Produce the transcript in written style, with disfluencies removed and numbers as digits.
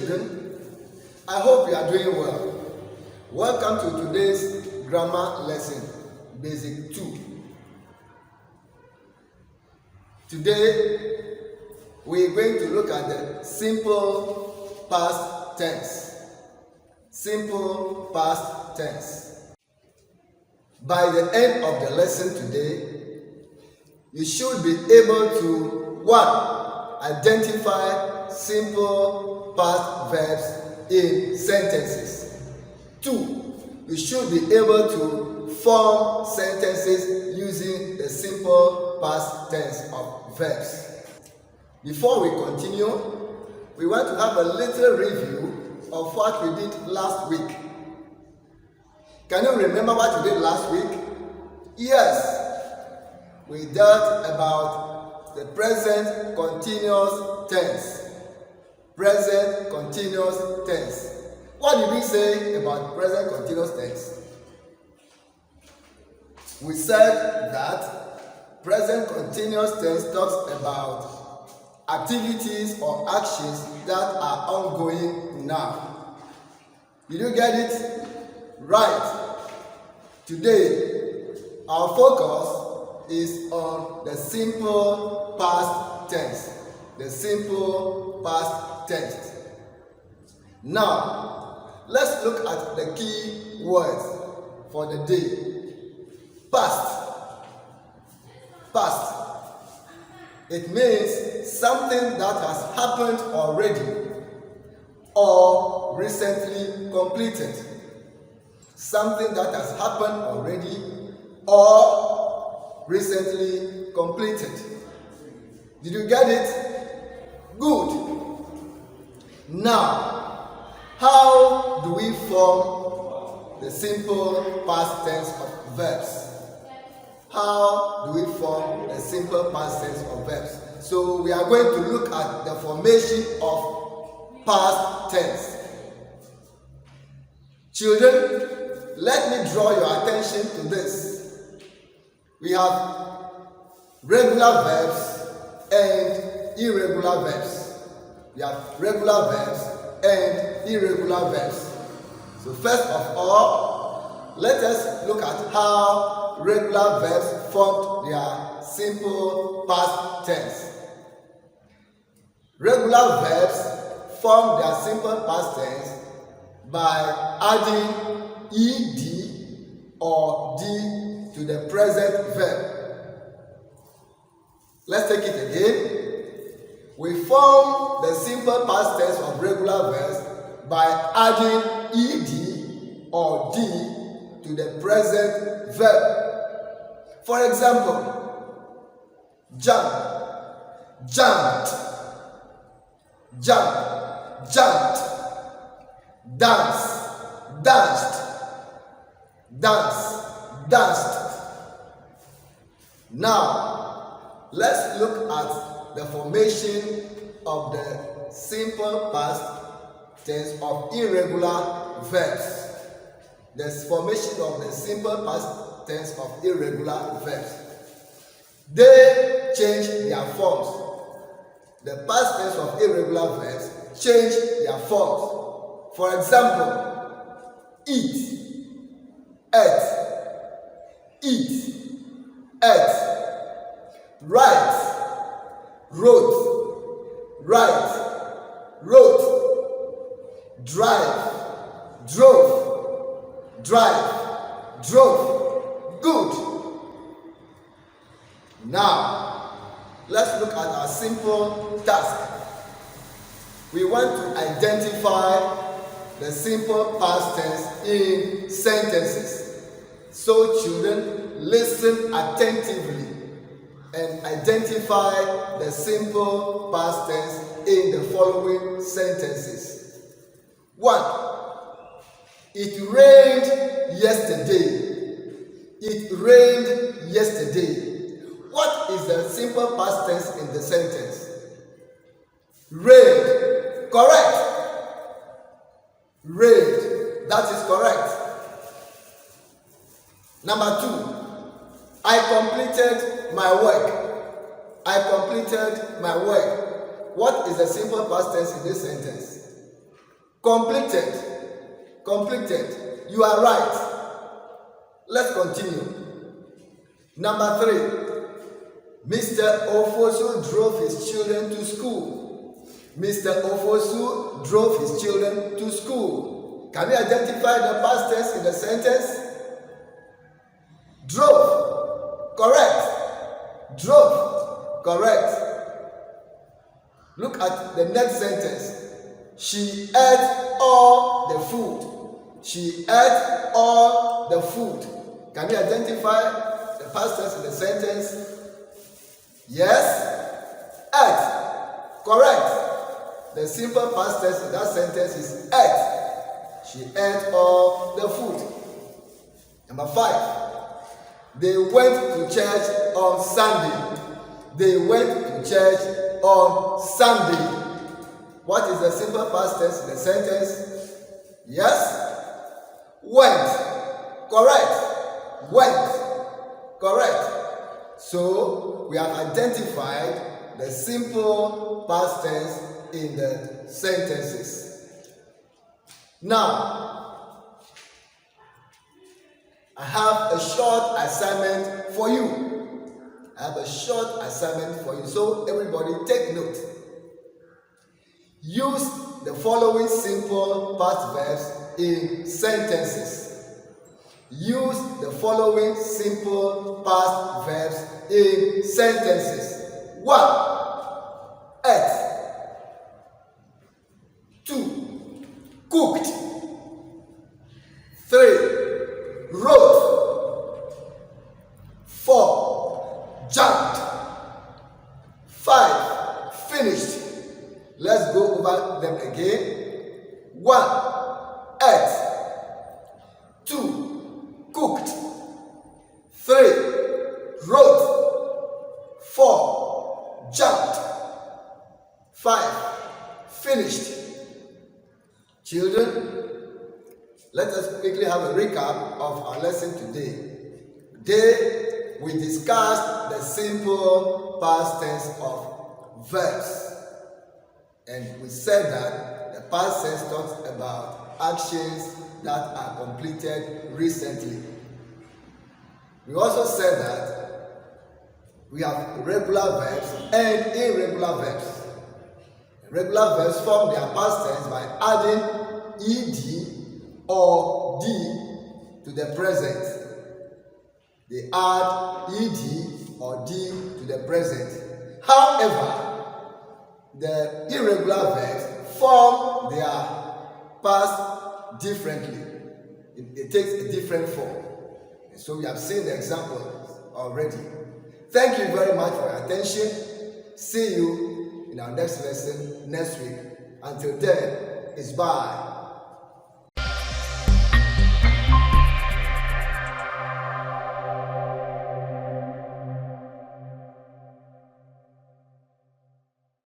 children. I hope you are doing well. Welcome to today's grammar lesson, Basic 2. Today, we are going to look at the simple past tense. Simple past tense. By the end of the lesson today, you should be able to 1. Identify simple past verbs in sentences. 2. You should be able to form sentences using the simple past tense of verbs. Before we continue, we want to have a little review of what we did last week. Can you remember what we did last week? Yes, we dealt about the present continuous tense. Present continuous tense. What did we say about present continuous tense? We said that present continuous tense talks about activities or actions that are ongoing now. Did you get it? Right. Today, our focus is on the simple past tense. The simple past tense. Now, let's look at the key words for the day. Past. Past. It means something that has happened already or recently completed. Something that has happened already or recently completed. Did you get it? Good. Now, how do we form the simple past tense of verbs? How do we form the simple past tense of verbs? So we are going to look at the formation of past tense. Children, let me draw your attention to this. We have regular verbs and irregular verbs. We have regular verbs and irregular verbs. So first of all, let us look at how regular verbs formed their simple past tense. Regular verbs form their simple past tense by adding ed or d to the present verb. Let's take it again. We form the simple past tense of regular verbs by adding ed or d to the present verb. For example, jump, jumped, jump, jumped, dance, danced, dance, danced. Now, let's look at the formation of the simple past tense of irregular verbs. The formation of the simple past tense of irregular verbs. They change their forms. The past tense of irregular verbs change their forms. For example, eat, ate, eat, ate, write, wrote, write, wrote, drive, drove, drive, drove. Good. Now, let's look at our simple task. We want to identify the simple past tense in sentences. So, children, listen attentively and identify the simple past tense in the following sentences. 1. It rained yesterday. It rained yesterday. What is the simple past tense in the sentence? Rained. Correct. Rained. That is correct. Number 2. I completed my work. I completed my work. What is the simple past tense in this sentence? Completed. Completed. You are right. Let's continue. Number 3. Mr. Ofosu drove his children to school. Mr. Ofosu drove his children to school. Can you identify the past tense in the sentence? Drove. Correct. Drove. Correct. Look at the next sentence. She ate all the food. She ate all the food. Can you identify the past tense in the sentence? Yes? Ate. Correct. The simple past tense in that sentence is ate. She ate all the food. Number 5. They went to church on Sunday. They went to church on Sunday. What is the simple past tense in the sentence? Yes? Went. Correct. Went. Correct. So, we have identified the simple past tense in the sentences. Now, I have a short assignment for you. I have a short assignment for you. So, everybody take note. Use the following simple past verbs in sentences. Use the following simple past verbs in sentences. 1. Ate. 2. Cooked. 3. Wrote. 4. Jumped. 5. Finished. Let's go over them again. 1. Ate. 2. Cooked. 3. Wrote. 4. Jumped. 5. Finished. Children, let us quickly have a recap of our lesson today. Today, we discussed the simple past tense of verbs. And we said that the past tense talks about actions that are completed recently. We also said that we have regular verbs and irregular verbs. Regular verbs form their past tense by adding ed or d to the present. They add ed or d to the present. However, the irregular verbs form their past differently. It takes a different form. So we have seen the example already. Thank you very much for your attention. See you in our next lesson next week. Until then, it's bye.